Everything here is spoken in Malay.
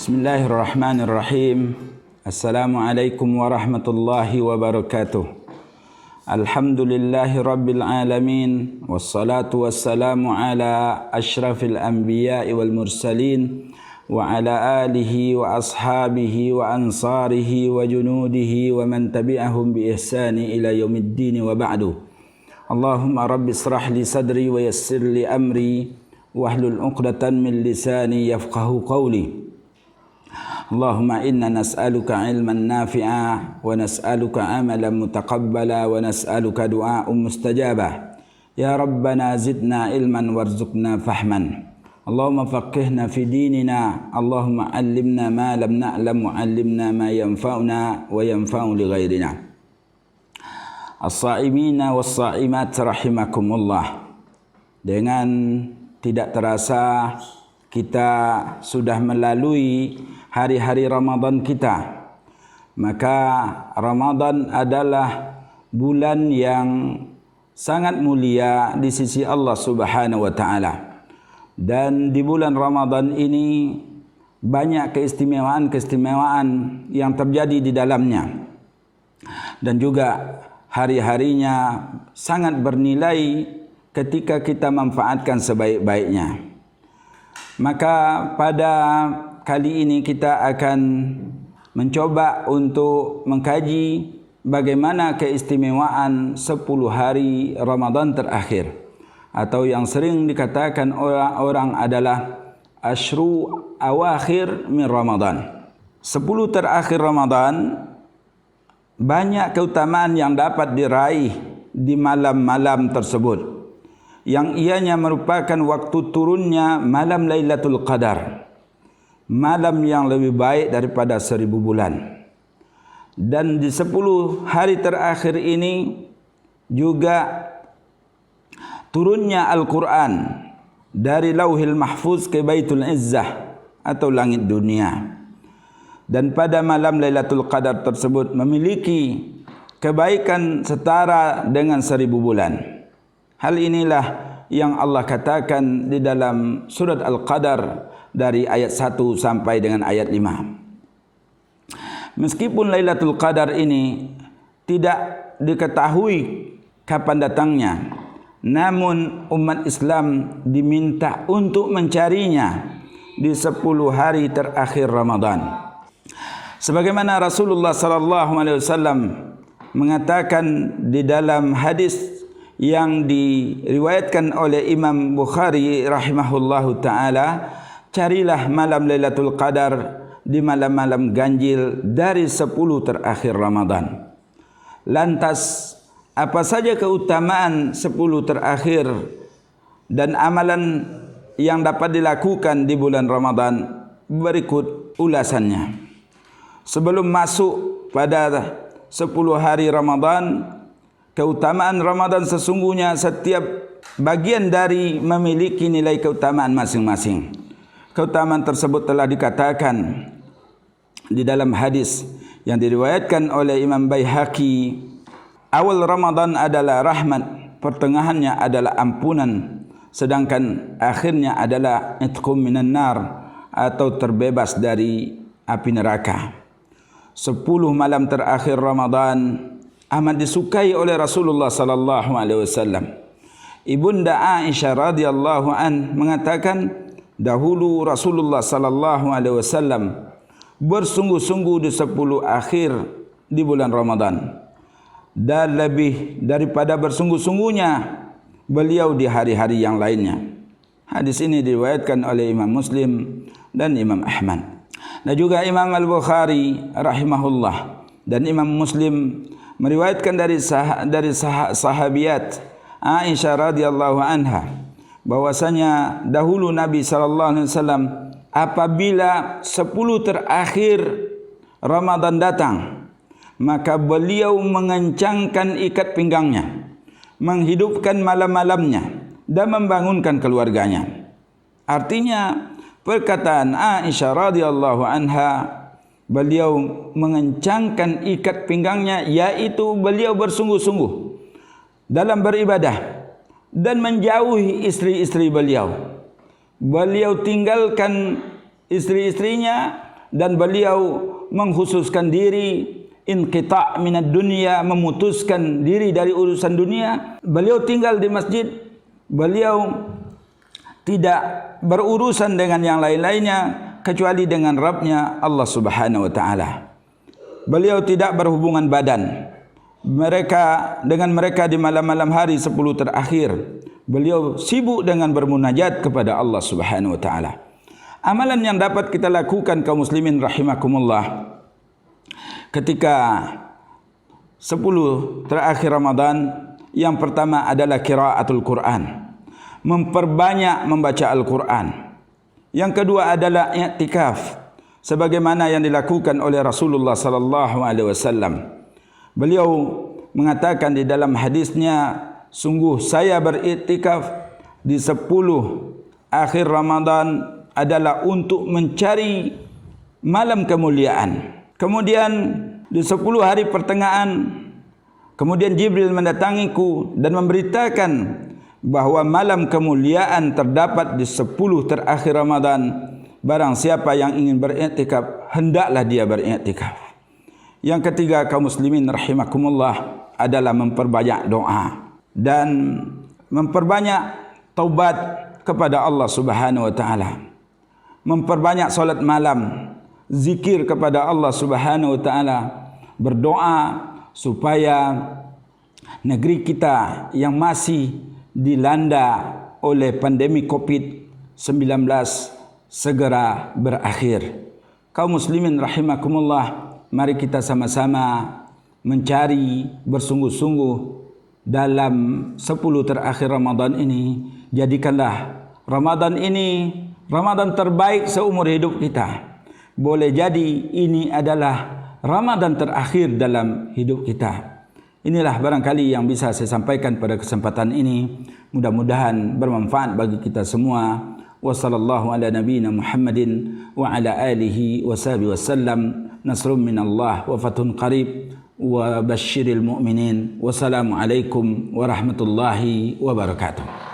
Bismillahirrahmanirrahim. Assalamualaikum warahmatullahi wabarakatuh. Alhamdulillahi rabbil alamin. Wassalatu wassalamu ala ashrafil anbiya'i wal mursalin. Wa ala alihi wa ashabihi wa ansarihi wa junudihi wa man tabi'ahum bi ihsani ila yaumiddin wa ba'du. Allahumma rabbi israh li sadri wa yassir li amri wahlul 'uqdatan min lisani yafqahu qawli. Allahumma inna nas'aluka ilman nafi'a wa nas'aluka amalan mutaqabbala wa nas'aluka du'a'un mustajabah. Ya Rabbana zidna ilman warzuqna fahman. Allahumma faqihna fi dinina. Allahumma allimna ma lam na'lam wa allimna ma yanfa'una wa yanfa'u li ghairina. As-sa'imina was-sa'imat rahimakumullah. Dengan tidak terasa kita sudah melalui hari-hari Ramadan kita. Maka Ramadan adalah bulan yang sangat mulia di sisi Allah Subhanahu wa taala. Dan di bulan Ramadan ini banyak keistimewaan-keistimewaan yang terjadi di dalamnya. Dan juga hari-harinya sangat bernilai ketika kita manfaatkan sebaik-baiknya. Maka pada kali ini kita akan mencoba untuk mengkaji bagaimana keistimewaan 10 hari Ramadan terakhir, atau yang sering dikatakan orang-orang adalah asyru awakhir min Ramadan. 10 terakhir Ramadan banyak keutamaan yang dapat diraih di malam-malam tersebut, yang ianya merupakan waktu turunnya malam Lailatul Qadar, malam yang lebih baik daripada 1000 bulan. Dan di 10 hari terakhir ini juga turunnya Al-Quran dari Lauhil Mahfuz ke Baitul Izzah atau langit dunia. Dan pada malam Lailatul Qadar tersebut memiliki kebaikan setara dengan 1000 bulan. Hal inilah yang Allah katakan di dalam surat Al-Qadar dari ayat 1 sampai dengan ayat 5. Meskipun Lailatul Qadar ini tidak diketahui kapan datangnya, namun umat Islam diminta untuk mencarinya di 10 hari terakhir Ramadan. Sebagaimana Rasulullah sallallahu alaihi wasallam mengatakan di dalam hadis yang diriwayatkan oleh Imam Bukhari rahimahullahu taala, carilah malam Lailatul Qadar di malam-malam ganjil dari 10 terakhir Ramadan. Lantas apa saja keutamaan 10 terakhir dan amalan yang dapat dilakukan di bulan Ramadan? Berikut ulasannya. Sebelum masuk pada 10 hari Ramadan, keutamaan Ramadan sesungguhnya setiap bagian dari memiliki nilai keutamaan masing-masing. Keutamaan tersebut telah dikatakan di dalam hadis yang diriwayatkan oleh Imam Baihaqi. Awal Ramadan adalah rahmat, pertengahannya adalah ampunan, sedangkan akhirnya adalah itqum minan nar atau terbebas dari api neraka. 10 malam terakhir Ramadan amat disukai oleh Rasulullah sallallahu alaihi wasallam. Ibunda Aisyah radhiyallahu an mengatakan, dahulu Rasulullah sallallahu alaihi wasallam bersungguh-sungguh di 10 akhir di bulan Ramadan, dan lebih daripada bersungguh-sungguhnya beliau di hari-hari yang lainnya. Hadis ini diriwayatkan oleh Imam Muslim dan Imam Ahmad. Dan juga Imam Al-Bukhari rahimahullah dan Imam Muslim meriwayatkan dari sahabiat Aisyah radhiyallahu anha bahwasanya dahulu Nabi sallallahu alaihi wasallam apabila 10 terakhir Ramadan datang, maka beliau mengencangkan ikat pinggangnya, menghidupkan malam-malamnya dan membangunkan keluarganya. Artinya perkataan Aisyah radhiyallahu anha, beliau mengencangkan ikat pinggangnya, yaitu beliau bersungguh-sungguh dalam beribadah dan menjauhi istri-istri beliau. Beliau tinggalkan istri-istrinya dan beliau mengkhususkan diri inqita' minad dunya, memutuskan diri dari urusan dunia. Beliau tinggal di masjid, beliau tidak berurusan dengan yang lain-lainnya kecuali dengan Rabbnya Allah Subhanahu wa taala. Beliau tidak berhubungan badan dengan mereka di malam-malam hari 10 terakhir. Beliau sibuk dengan bermunajat kepada Allah Subhanahu wa taala. Amalan yang dapat kita lakukan kaum muslimin rahimakumullah ketika 10 terakhir Ramadan, yang pertama adalah qiraatul Quran, memperbanyak membaca Al-Quran. Yang kedua adalah i'tikaf, sebagaimana yang dilakukan oleh Rasulullah sallallahu alaihi wasallam. Beliau mengatakan di dalam hadisnya, sungguh saya beriktikaf di 10 akhir Ramadan adalah untuk mencari malam kemuliaan. Kemudian di 10 hari pertengahan, kemudian Jibril mendatangiku dan memberitakan bahwa malam kemuliaan terdapat di 10 terakhir Ramadan. Barang siapa yang ingin beriktikaf, hendaklah dia beriktikaf. Yang ketiga kaum muslimin rahimakumullah adalah memperbanyak doa dan memperbanyak taubat kepada Allah Subhanahu wa taala. Memperbanyak salat malam, zikir kepada Allah Subhanahu wa taala, berdoa supaya negeri kita yang masih dilanda oleh pandemi Covid-19 segera berakhir. Kaum muslimin rahimakumullah, mari kita sama-sama mencari bersungguh-sungguh dalam 10 terakhir Ramadan ini. Jadikanlah Ramadan ini Ramadan terbaik seumur hidup kita. Boleh jadi ini adalah Ramadan terakhir dalam hidup kita. Inilah barangkali yang bisa saya sampaikan pada kesempatan ini. Mudah-mudahan bermanfaat bagi kita semua. Wa sallallahu ala nabiyyina Muhammadin wa ala alihi wa sahbihi wasallam. Nasrun minallah wa fathun qarib wa basyiril mu'minin. Wassalamu alaikum warahmatullahi wabarakatuh.